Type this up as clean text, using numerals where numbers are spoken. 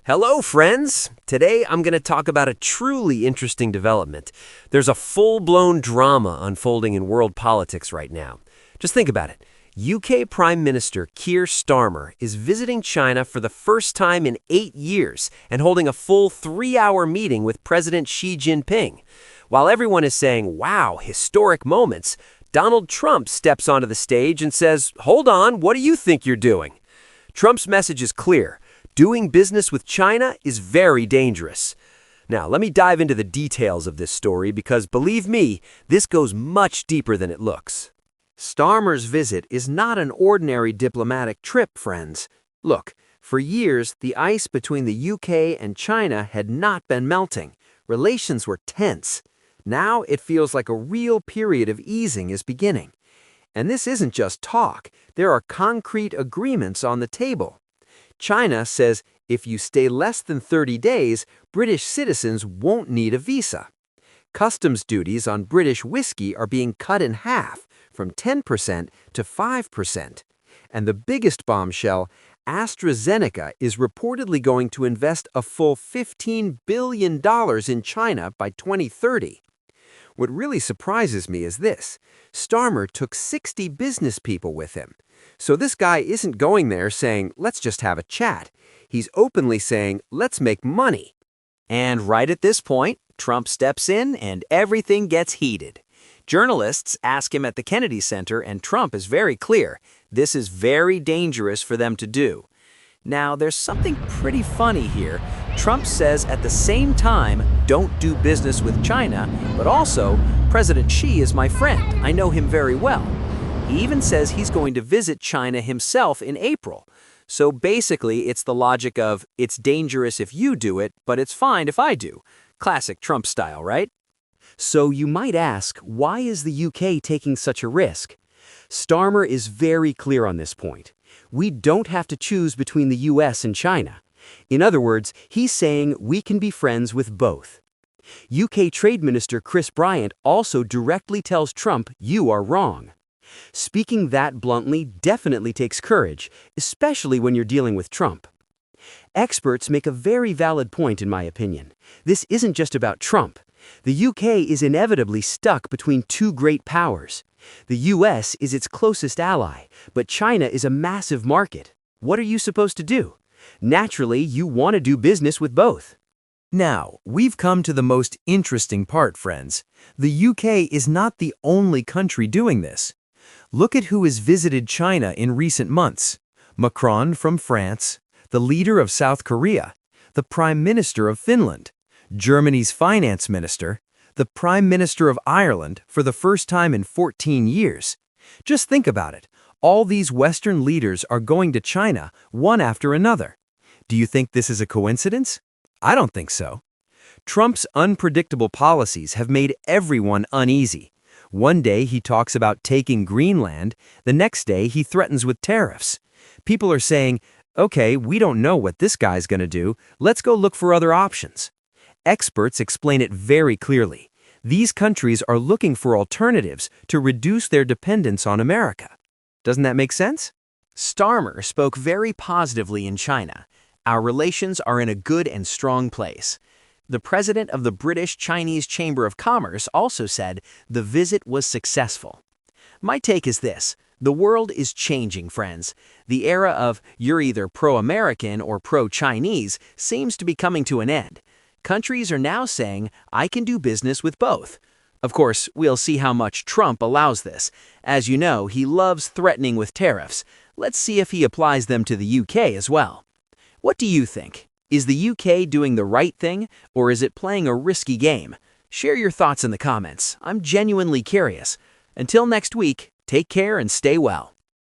Hello, friends! Today I'm going to talk about a truly interesting development. There's a full-blown drama unfolding in world politics right now. Just think about it. UK Prime Minister Keir Starmer is visiting China for the first time in 8 years and holding a full 3-hour meeting with President Xi Jinping. While everyone is saying, wow, historic moments, Donald Trump steps onto the stage and says, hold on, what do you think you're doing? Trump's message is clear. Doing business with China is very dangerous. Now, let me dive into the details of this story because, believe me, this goes much deeper than it looks. Starmer's visit is not an ordinary diplomatic trip, friends. Look, for years, the ice between the UK and China had not been melting. Relations were tense. Now it feels like a real period of easing is beginning. And this isn't just talk. There are concrete agreements on the table. China says if you stay less than 30 days, British citizens won't need a visa. Customs duties on British whiskey are being cut in half, from 10% to 5%. And the biggest bombshell, AstraZeneca is reportedly going to invest a full $15 billion in China by 2030. What really surprises me is this. Starmer took 60 business people with him. So this guy isn't going there saying, let's just have a chat. He's openly saying, let's make money. And right at this point, Trump steps in and everything gets heated. Journalists ask him at the Kennedy Center, and Trump is very clear. This is very dangerous for them to do. Now, there's something pretty funny here. Trump says at the same time, don't do business with China, but also, President Xi is my friend. I know him very well. He even says he's going to visit China himself in April. So basically, it's the logic of, it's dangerous if you do it, but it's fine if I do. Classic Trump style, right? So you might ask, why is the UK taking such a risk? Starmer is very clear on this point. We don't have to choose between the US and China. In other words, he's saying we can be friends with both. UK Trade Minister Chris Bryant also directly tells Trump, you are wrong. Speaking that bluntly definitely takes courage, especially when you're dealing with Trump. Experts make a very valid point in my opinion. This isn't just about Trump. The UK is inevitably stuck between two great powers. The US is its closest ally, but China is a massive market. What are you supposed to do? Naturally, you want to do business with both. Now, we've come to the most interesting part, friends. The UK is not the only country doing this. Look at who has visited China in recent months. Macron from France, the leader of South Korea, the Prime Minister of Finland, Germany's finance minister, the Prime Minister of Ireland for the first time in 14 years. Just think about it. All these Western leaders are going to China, one after another. Do you think this is a coincidence? I don't think so. Trump's unpredictable policies have made everyone uneasy. One day he talks about taking Greenland, the next day he threatens with tariffs. People are saying, okay, we don't know what this guy's going to do, let's go look for other options. Experts explain it very clearly. These countries are looking for alternatives to reduce their dependence on America. Doesn't that make sense? Starmer spoke very positively in China. Our relations are in a good and strong place. The president of the British-Chinese Chamber of Commerce also said the visit was successful. My take is this. The world is changing, friends. The era of you're either pro-American or pro-Chinese seems to be coming to an end. Countries are now saying, I can do business with both. Of course, we'll see how much Trump allows this. As you know, he loves threatening with tariffs. Let's see if he applies them to the UK as well. What do you think? Is the UK doing the right thing, or is it playing a risky game? Share your thoughts in the comments. I'm genuinely curious. Until next week, take care and stay well.